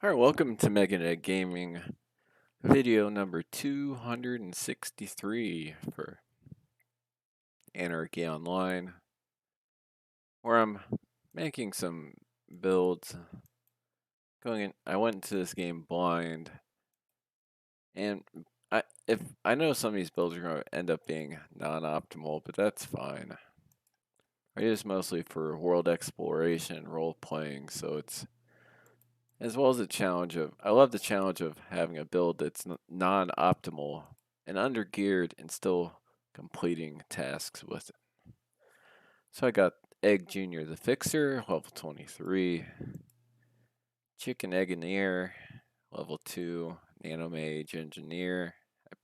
Alright, welcome to Meganet Gaming, video number 263 for Anarchy Online, where I'm making some builds. I went into this game blind, and I know some of these builds are going to end up being non-optimal, but that's fine. I use mostly for world exploration and role playing, so it's as well as the challenge of I love the challenge of having a build that's non-optimal and under-geared and still completing tasks with it. So I got Egg Junior the Fixer, level 23, Chicken Engineer, level 2, Nano Mage Engineer.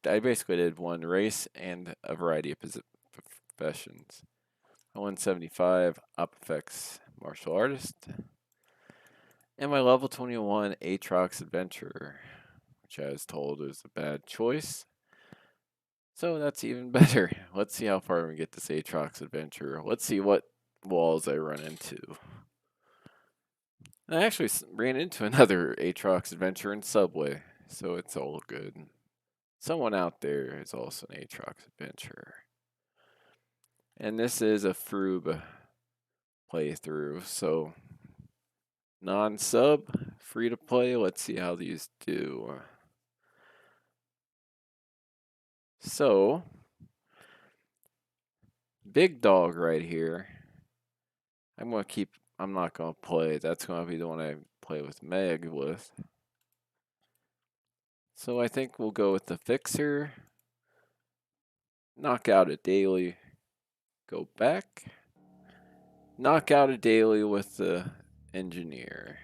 I basically did one race and a variety of professions. 175 Op Effects Martial Artist, and my level 21 Aatrox Adventurer, which I was told was a bad choice. So that's even better. Let's see how far we get this Aatrox Adventurer. Let's see what walls I run into. I actually ran into another Aatrox Adventurer in Subway, so it's all good. Someone out there is also an Aatrox Adventurer. And this is a Froob playthrough, so non-sub, free to play. Let's see how these do. So, big dog right here. I'm not gonna play. That's gonna be the one I play with Meg with. So I think we'll go with the Fixer. Knock out a daily. Go back. Knock out a daily with the Engineer.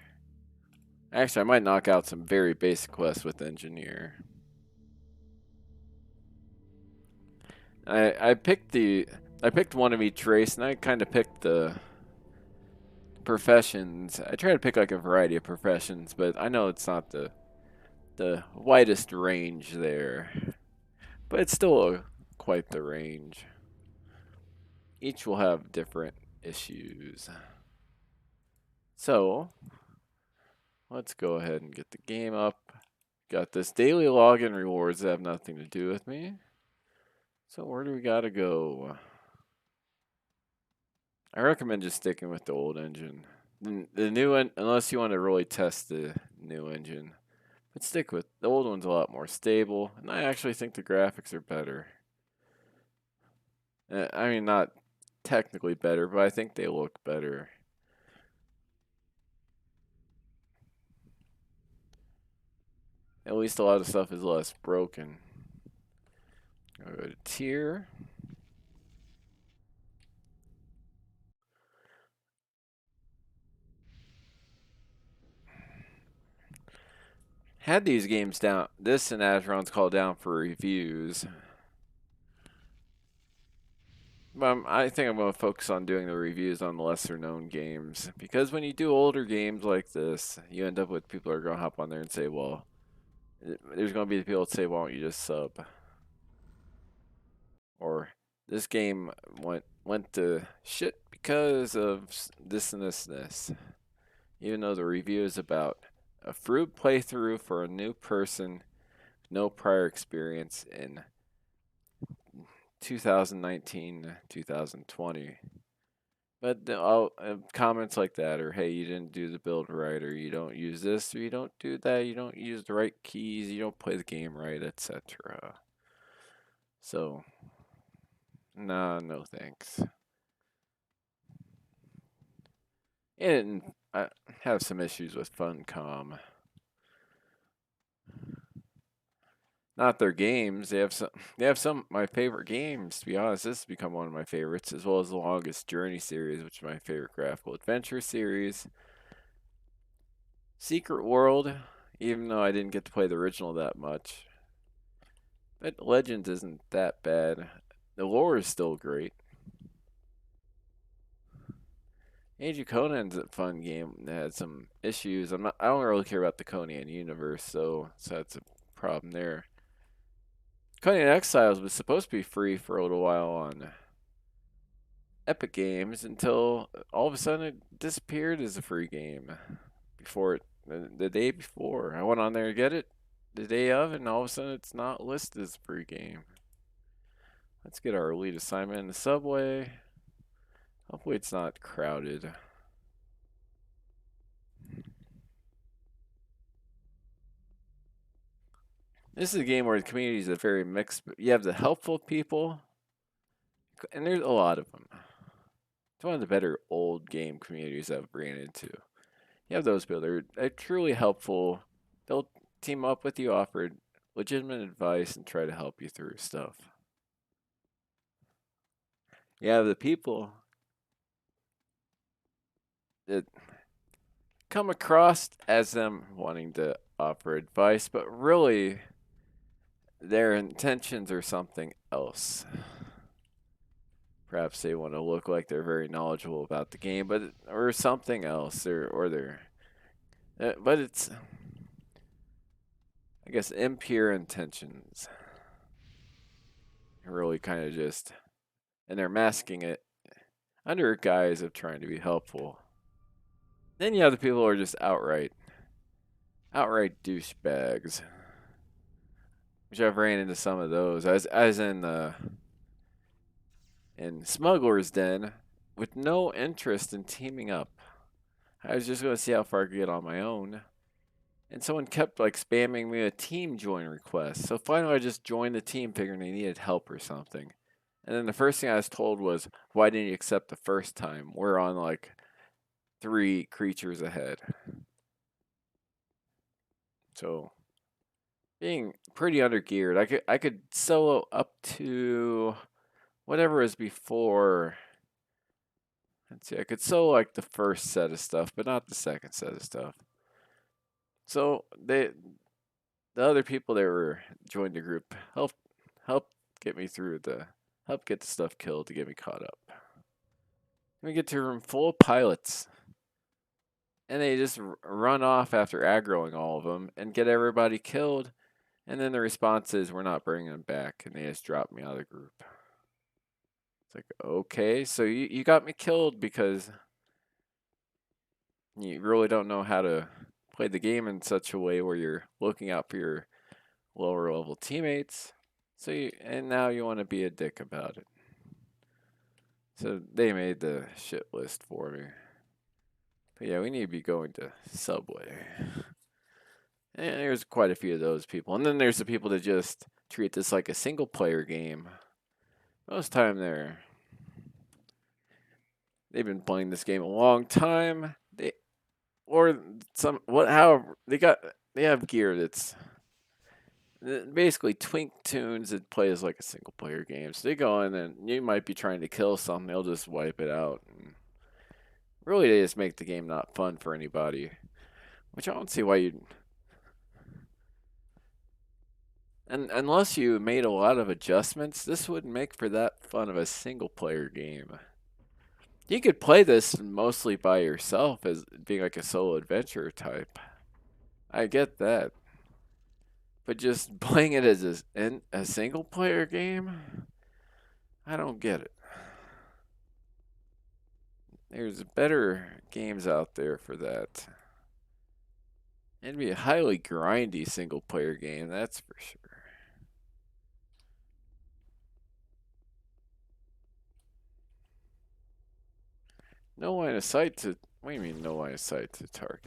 Actually, I might knock out some very basic quests with Engineer. I picked one of each race, and I kind of picked the professions. I try to pick like a variety of professions, but I know it's not the widest range there, but it's still quite the range. Each will have different issues. So let's go ahead and get the game up. Got this daily login rewards that have nothing to do with me. So where do we gotta go? I recommend just sticking with the old engine. The new one, unless you want to really test the new engine. But stick with the old one's a lot more stable, and I actually think the graphics are better. I mean, not technically better, but I think they look better. At least a lot of stuff is less broken. I'll go to tier. Had these games down. This and Acheron's called down for reviews. But I think I'm going to focus on doing the reviews on the lesser known games. Because when you do older games like this, you end up with people who are going to hop on there and say, well, there's going to be the people that say, why don't you just sub? Or this game went to shit because of this and this and this. Even though the review is about a fruit playthrough for a new person, no prior experience in 2019, 2020. But comments like that, or hey, you didn't do the build right, or you don't use this, or you don't do that, you don't use the right keys, you don't play the game right, etc. So, nah, no thanks. And I have some issues with Funcom. Not their games. They have some of my favorite games, to be honest. This has become one of my favorites, as well as the Longest Journey series, which is my favorite graphical adventure series. Secret World, even though I didn't get to play the original that much. But Legends isn't that bad. The lore is still great. Age of Conan's a fun game that had some issues. I don't really care about the Conan universe, so that's a problem there. Conan Exiles was supposed to be free for a little while on Epic Games until all of a sudden it disappeared as a free game before it the day before. I went on there to get it the day of, and all of a sudden it's not listed as free game. Let's get our lead assignment in the subway. Hopefully it's not crowded. This is a game where the community is a very mixed. You have the helpful people, and there's a lot of them. It's one of the better old game communities I've ran into. You have those people. They're truly helpful. They'll team up with you, offer legitimate advice, and try to help you through stuff. You have the people that come across as them wanting to offer advice, but really their intentions are something else. Perhaps they want to look like they're very knowledgeable about the game, but or something else, but it's, I guess, impure intentions. Really, kind of just, and they're masking it under a guise of trying to be helpful. Then you have the people who are just outright douchebags, which I've ran into some of those, as in Smuggler's Den, with no interest in teaming up. I was just going to see how far I could get on my own. And someone kept like spamming me a team join request. So finally I just joined the team figuring they needed help or something. And then the first thing I was told was, why didn't you accept the first time? We're on like 3 creatures ahead. So being pretty undergeared, I could solo up to whatever was before. Let's see, I could solo like the first set of stuff, but not the second set of stuff. So the other people that were joined the group help get me through help get the stuff killed to get me caught up. We get to a room full of pilots, and they just run off after aggroing all of them and get everybody killed. And then the response is, we're not bringing them back, and they just drop me out of the group. It's like, okay, so you got me killed because you really don't know how to play the game in such a way where you're looking out for your lower level teammates. And now you want to be a dick about it. So they made the shit list for me. But yeah, we need to be going to Subway. And there's quite a few of those people. And then there's the people that just treat this like a single player game. Most time they've been playing this game a long time. They have gear that's basically twink tunes that plays like a single player game. So they go in and you might be trying to kill something, they'll just wipe it out. And really, they just make the game not fun for anybody. Which I don't see why you'd. And unless you made a lot of adjustments, this wouldn't make for that fun of a single player game. You could play this mostly by yourself as being like a solo adventure type. I get that. But just playing it as a single player game, I don't get it. There's better games out there for that. It'd be a highly grindy single player game, that's for sure. No line of sight to. What do you mean, no line of sight to target?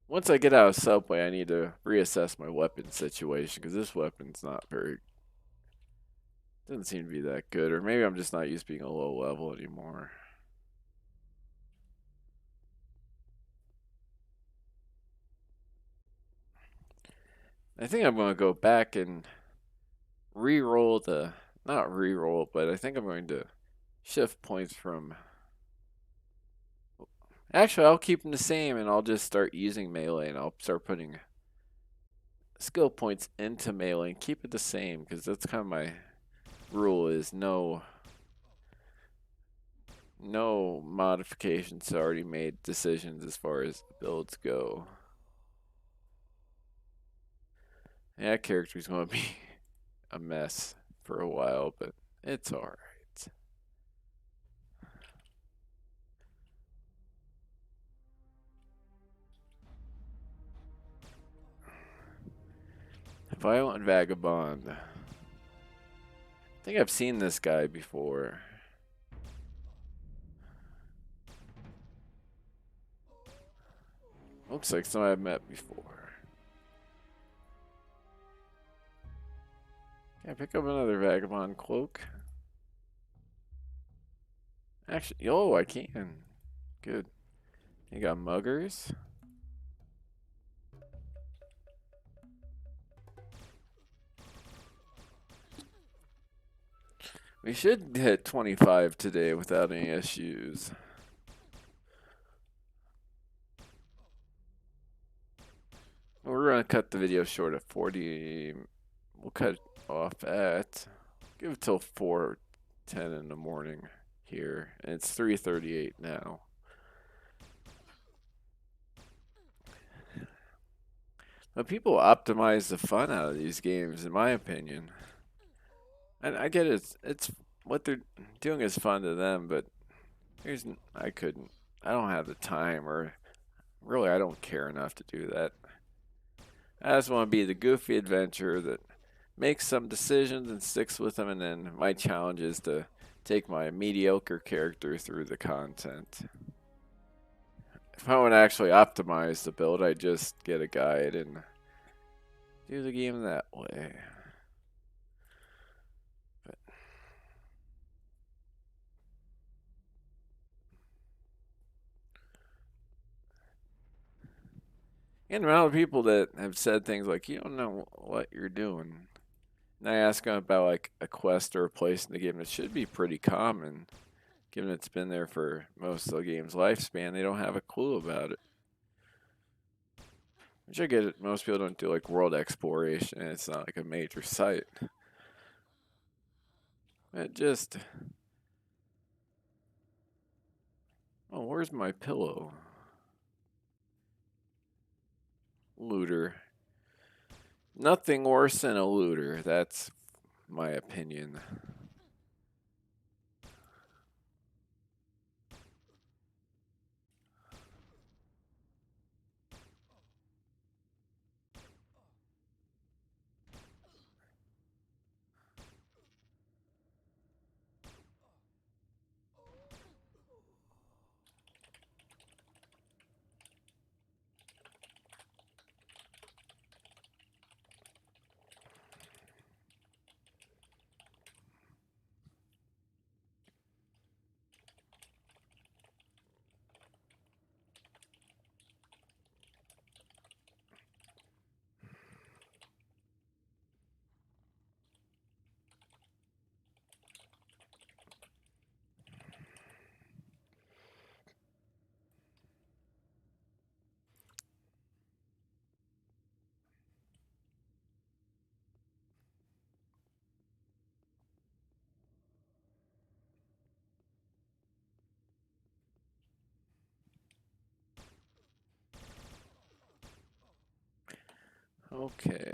Once I get out of Subway, I need to reassess my weapon situation because this weapon's not very. Doesn't seem to be that good, or maybe I'm just not used to being a low level anymore. I think I'm going to go back and re-roll not re-roll, but I think I'm going to shift points from. Actually, I'll keep them the same, and I'll just start using melee, and I'll start putting skill points into melee and keep it the same, because that's kind of my rule is no modifications to already made decisions as far as builds go. Yeah, that character's going to be a mess for a while, but it's alright. Violent Vagabond. I think I've seen this guy before. Looks like someone I've met before. Can I pick up another Vagabond cloak? Actually, oh, I can. Good. You got muggers? We should hit 25 today without any issues. We're gonna cut the video short at 40. We'll cut it off at, give it till 4:10 in the morning here, and it's 3:38 now. But people optimize the fun out of these games, in my opinion. And I get it, it's what they're doing is fun to them, but I couldn't. I don't have the time, or really, I don't care enough to do that. I just want to be the goofy adventurer that makes some decisions and sticks with them, and then my challenge is to take my mediocre character through the content. If I want to actually optimize the build, I just get a guide and do the game that way. But and the amount of people that have said things like, you don't know what you're doing. And I ask them about like a quest or a place in the game that should be pretty common, given it's been there for most of the game's lifespan. They don't have a clue about it. Which I get it. Most people don't do like world exploration, and it's not like a major site. It just. Oh, where's my pillow? Looter. Nothing worse than a looter. That's my opinion. Okay.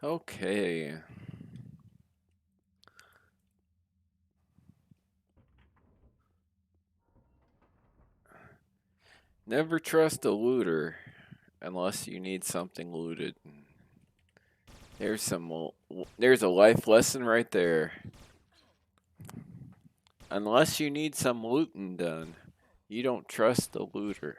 Okay. Never trust a looter unless you need something looted. There's there's a life lesson right there. Unless you need some looting done, you don't trust the looter.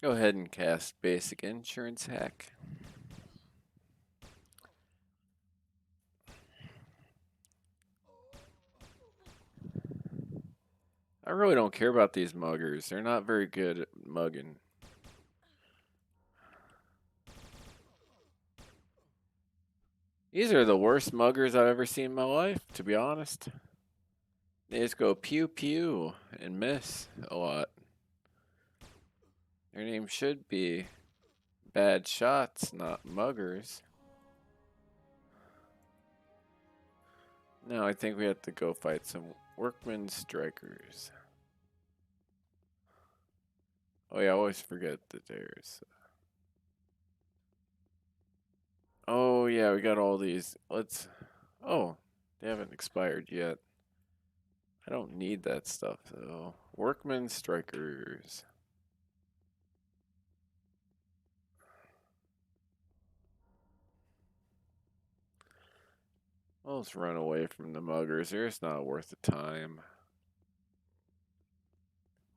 Go ahead and cast basic insurance hack. I really don't care about these muggers. They're not very good at mugging. These are the worst muggers I've ever seen in my life, to be honest. They just go pew pew and miss a lot. Their name should be bad shots, not muggers. No, I think we have to go fight some workmen strikers. Oh yeah, I always forget that there's... Oh yeah, we got all these. Let's... Oh, they haven't expired yet. I don't need that stuff though. Workmen strikers. Well, let's run away from the muggers. They're just not worth the time.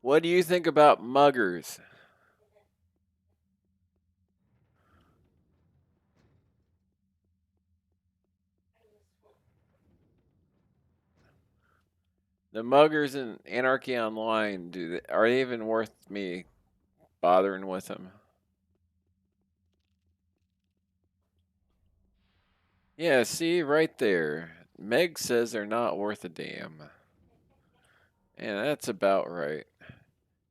What do you think about muggers? The muggers in Anarchy Online, are they even worth me bothering with them? Yeah, see, right there. Meg says they're not worth a damn. And that's about right.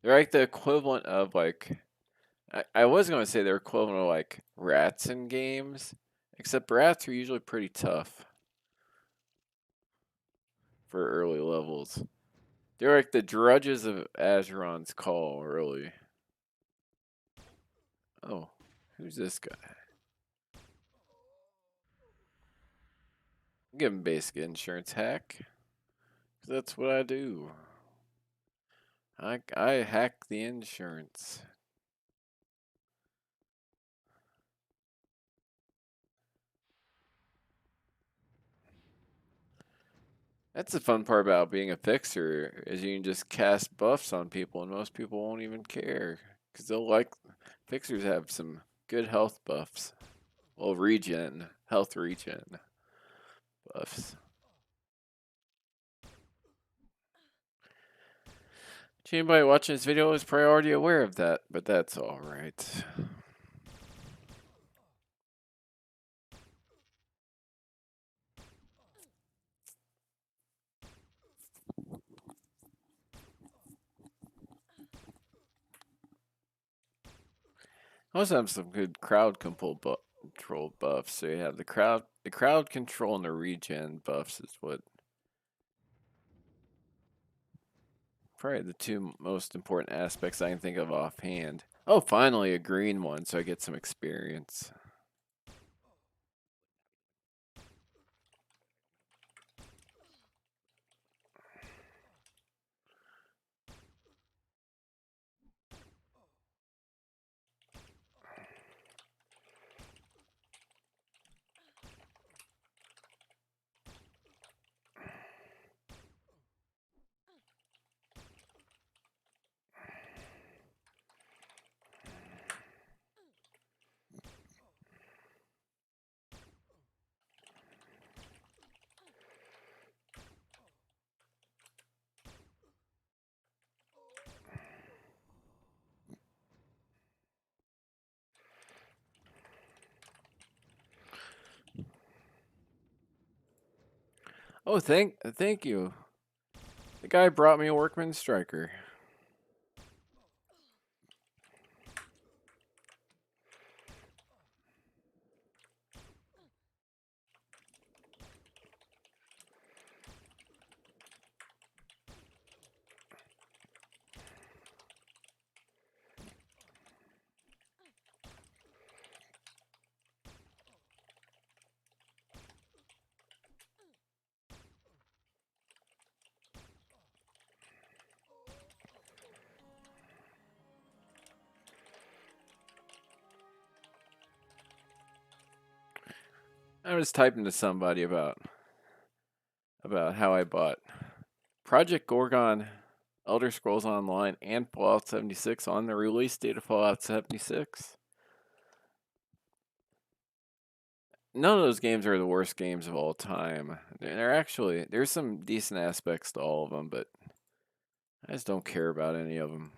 They're like the equivalent of like I was gonna say they're equivalent of like rats in games. Except rats are usually pretty tough for early levels. They're like the drudges of Azeron's Call, really. Oh, who's this guy? Give him basic insurance hack. 'Cause that's what I do. I hack the insurance. That's the fun part about being a fixer is you can just cast buffs on people and most people won't even care because they'll like fixers have some good health buffs. Well, health regen buffs. Anybody watching this video is probably already aware of that, but that's all right. Also have some good crowd control buffs. So you have the crowd control and the regen buffs is what probably the two most important aspects I can think of offhand. Oh, finally a green one, so I get some experience. Oh, thank you. The guy brought me a workman striker. I was typing to somebody about how I bought Project Gorgon, Elder Scrolls Online, and Fallout 76 on the release date of Fallout 76. None of those games are the worst games of all time. There's some decent aspects to all of them, but I just don't care about any of them.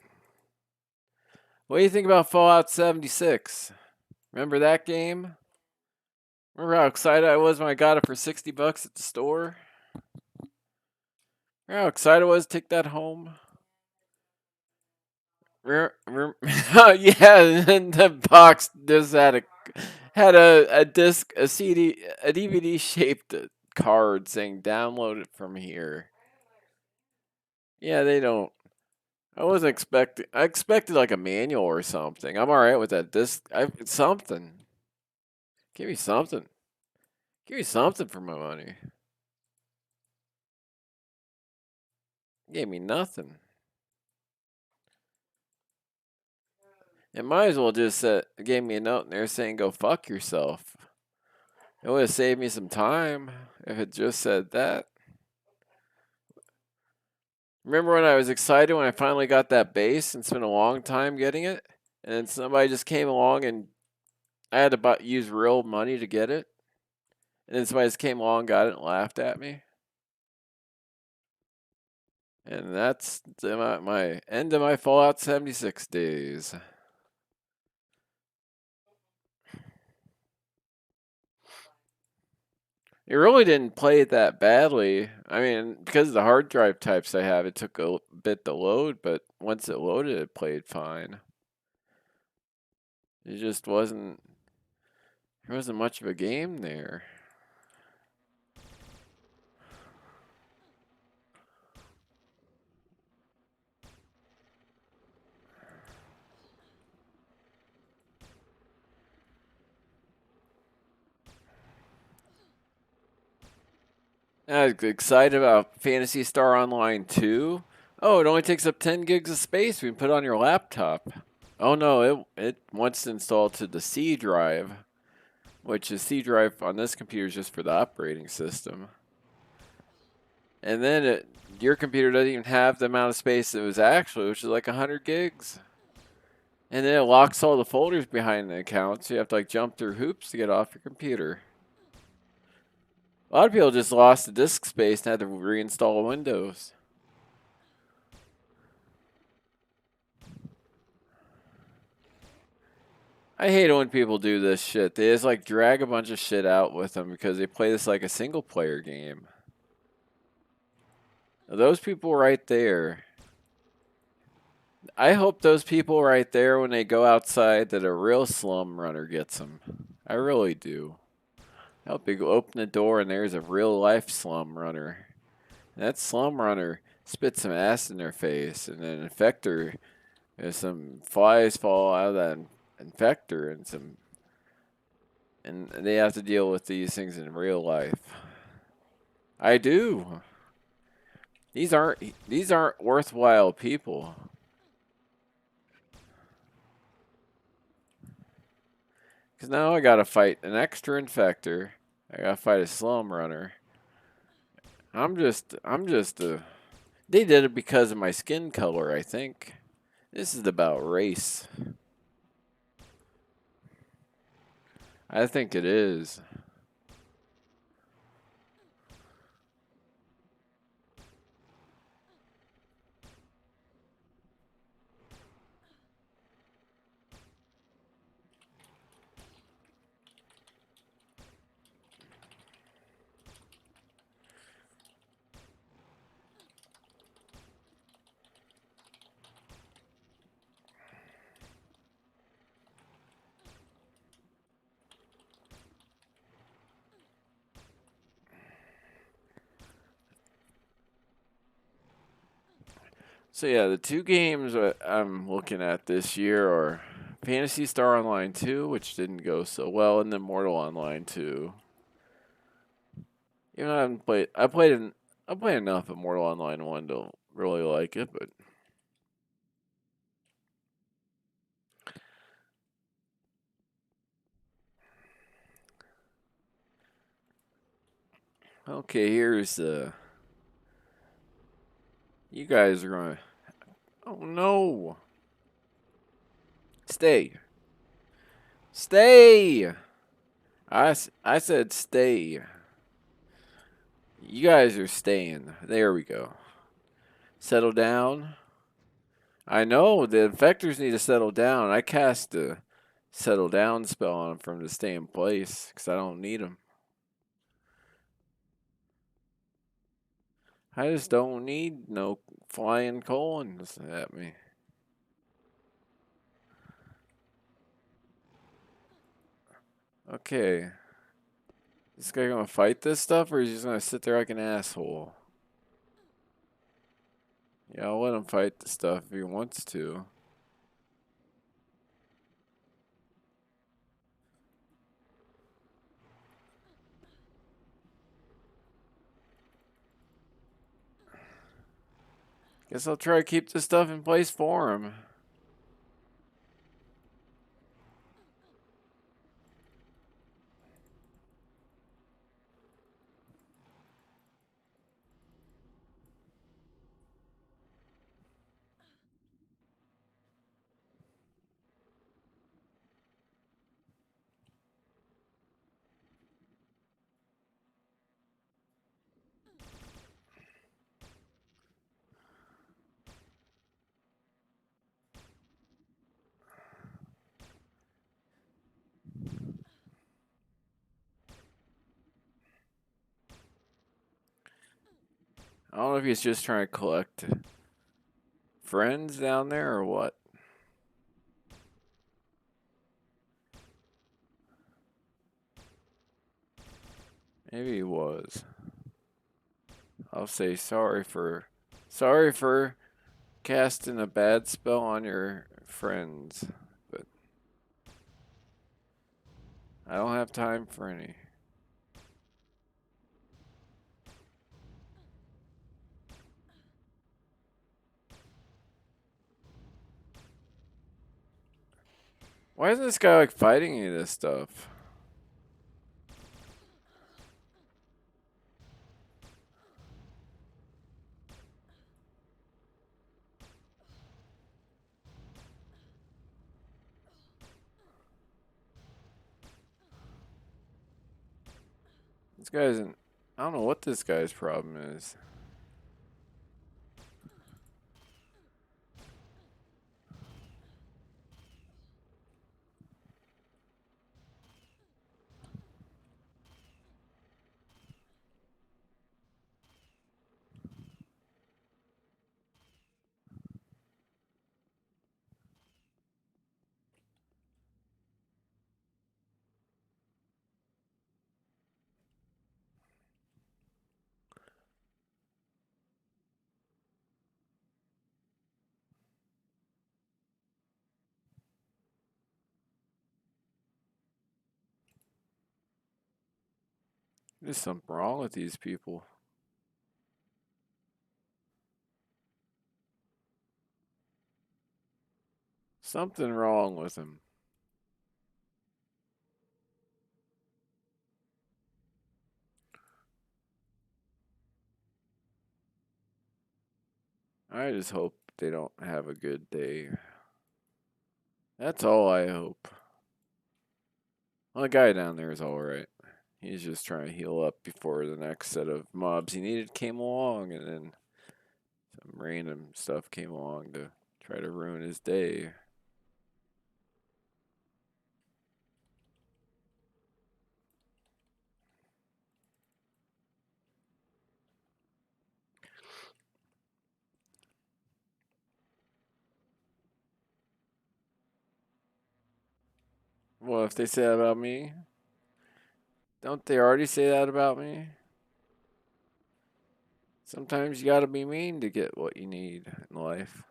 What do you think about Fallout 76? Remember that game? Remember how excited I was when I got it for $60 at the store? Remember how excited I was to take that home? Yeah, and the box just had a disc, a CD, a DVD shaped card saying "download it from here." Yeah, they don't. I wasn't expecting. I expected like a manual or something. I'm all right with that disc. Something. Give me something. Give me something for my money. Gave me nothing. It might as well just gave me a note in there saying "go fuck yourself." It would have saved me some time if it just said that. Remember when I was excited when I finally got that base and spent a long time getting it? And then somebody just came along and I had to use real money to get it? And then somebody just came along, got it, and laughed at me? And that's my end of my Fallout 76 days. It really didn't play it that badly. I mean, because of the hard drive types I have, it took a bit to load, but once it loaded, it played fine. It just wasn't. There wasn't much of a game there. I was excited about Phantasy Star Online 2. Oh, it only takes up 10 gigs of space. We can put it on your laptop. Oh no, it wants to install to the C drive, which is C drive on this computer is just for the operating system. And then your computer doesn't even have the amount of space it was actually, which is like 100 gigs. And then it locks all the folders behind the account, so you have to like jump through hoops to get off your computer. A lot of people just lost the disk space and had to reinstall Windows. I hate it when people do this shit. They just like drag a bunch of shit out with them because they play this like a single player game. Those people right there. I hope those people right there, when they go outside, that a real slum runner gets them. I really do. I hope they go open the door and there's a real life slum runner. And that slum runner spits some acid in their face, and then infector, some flies fall out of that infector, and they have to deal with these things in real life. I do. These aren't worthwhile people. Cause now I gotta fight an extra infector. I gotta fight a slum runner. I'm just a. They did it because of my skin color, I think. This is about race. I think it is. So yeah, the two games I'm looking at this year are Fantasy Star Online 2, which didn't go so well, and then Mortal Online 2. Even though I haven't played, I played enough of Mortal Online 1 to really like it, but okay, here's you guys are gonna. Oh no! Stay, stay. I said stay. You guys are staying. There we go. Settle down. I know the infectors need to settle down. I cast a settle down spell on them for them to stay in place because I don't need them. I just don't need no flying colons at me. Okay. This guy gonna fight this stuff or is he just gonna sit there like an asshole? Yeah, I'll let him fight the stuff if he wants to. Guess I'll try to keep this stuff in place for him. I don't know if he's just trying to collect friends down there or what. Maybe he was. I'll say sorry for casting a bad spell on your friends, but I don't have time for any. Why isn't this guy like fighting any of this stuff? This guy isn't. I don't know what this guy's problem is. There's something wrong with these people. Something wrong with them. I just hope they don't have a good day. That's all I hope. Well, the guy down there is alright. He's just trying to heal up before the next set of mobs he needed came along, and then some random stuff came along to try to ruin his day. Well, if they say that about me, don't they already say that about me? Sometimes you gotta be mean to get what you need in life.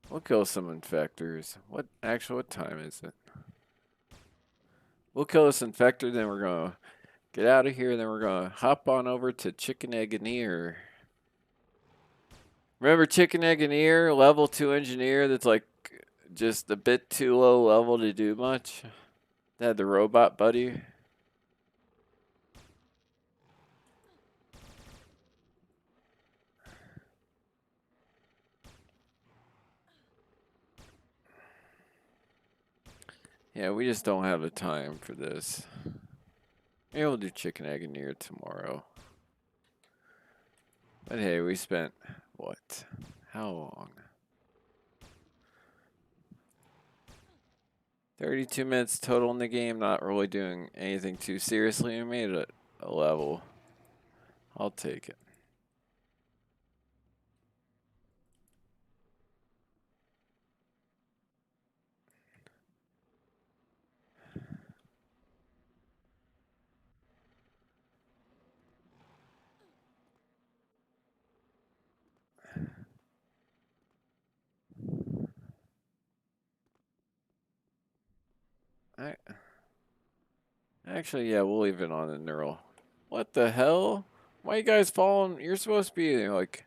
We'll kill some infectors. What time is it? We'll kill this infector, then we're gonna get out of here, then we're gonna hop on over to Chicken Egg and Ear. Remember Chicken Egg and Ear, level 2 engineer that's like just a bit too low level to do much? That had the robot buddy. Yeah, we just don't have the time for this. Maybe we'll do Chicken Egg and Ear tomorrow. But hey, we spent, what? How long? 32 minutes total in the game, not really doing anything too seriously. We made it a level. I'll take it. I, Actually, yeah, we'll leave it on the neural. What the hell? Why you guys falling? You're supposed to be, like,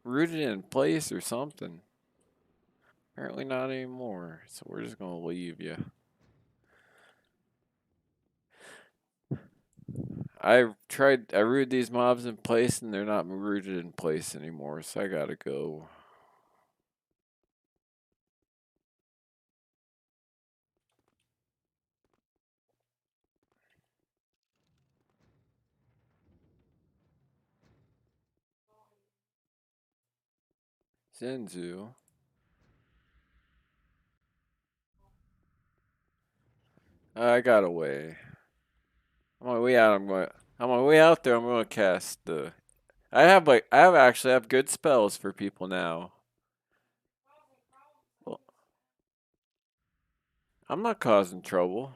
rooted in place or something. Apparently not anymore, so we're just gonna leave you. I rooted these mobs in place and they're not rooted in place anymore, so I gotta go. Zenzu. I got away. On my way out, on my way out there, I'm gonna cast the. I actually have good spells for people now. Well, I'm not causing trouble.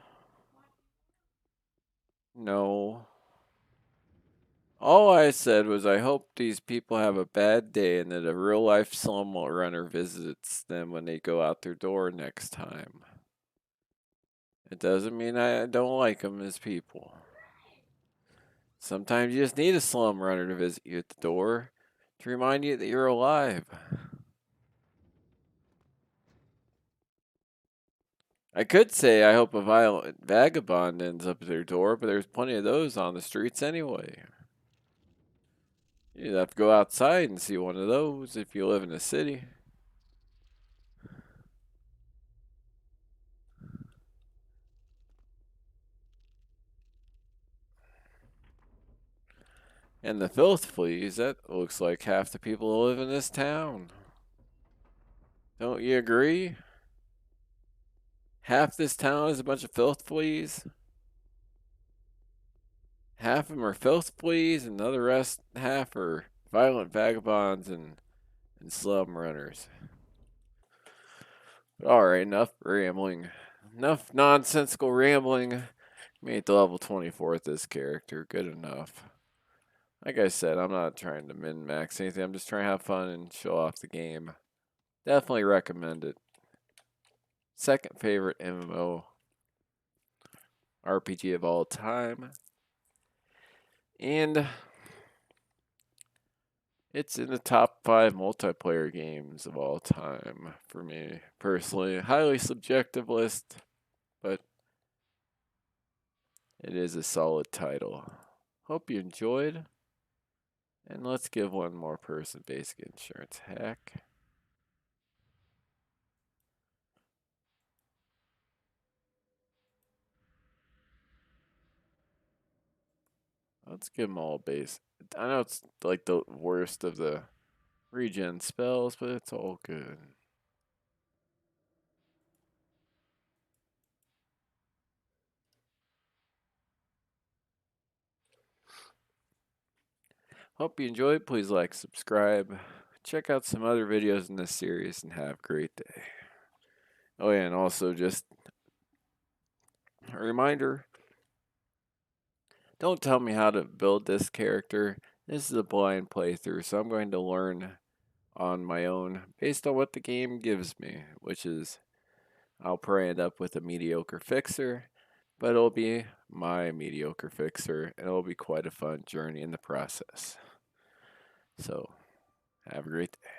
No. All I said was I hope these people have a bad day and that a real life slum runner visits them when they go out their door next time. It doesn't mean I don't like them as people. Sometimes you just need a slum runner to visit you at the door to remind you that you're alive. I could say I hope a violent vagabond ends up at their door, but there's plenty of those on the streets anyway. You'd have to go outside and see one of those if you live in a city. And the filth fleas, that looks like half the people who live in this town. Don't you agree? Half this town is a bunch of filth fleas. Half of them are filth fleas, and the other rest half are violent vagabonds and slum runners. Alright, enough rambling. Enough nonsensical rambling. Made the level 24 with this character. Good enough. Like I said, I'm not trying to min-max anything. I'm just trying to have fun and show off the game. Definitely recommend it. Second favorite MMO RPG of all time. And it's in the top 5 multiplayer games of all time for me personally. Highly subjective list, but it is a solid title. Hope you enjoyed. And let's give one more person basic insurance hack. Let's give them all base. I know it's like the worst of the regen spells, but it's all good. Hope you enjoyed. Please like, subscribe. Check out some other videos in this series and have a great day. Oh yeah, and also just a reminder, don't tell me how to build this character. This is a blind playthrough, so I'm going to learn on my own based on what the game gives me, which is I'll probably end up with a mediocre fixer, but it'll be my mediocre fixer, and it'll be quite a fun journey in the process. So, have a great day.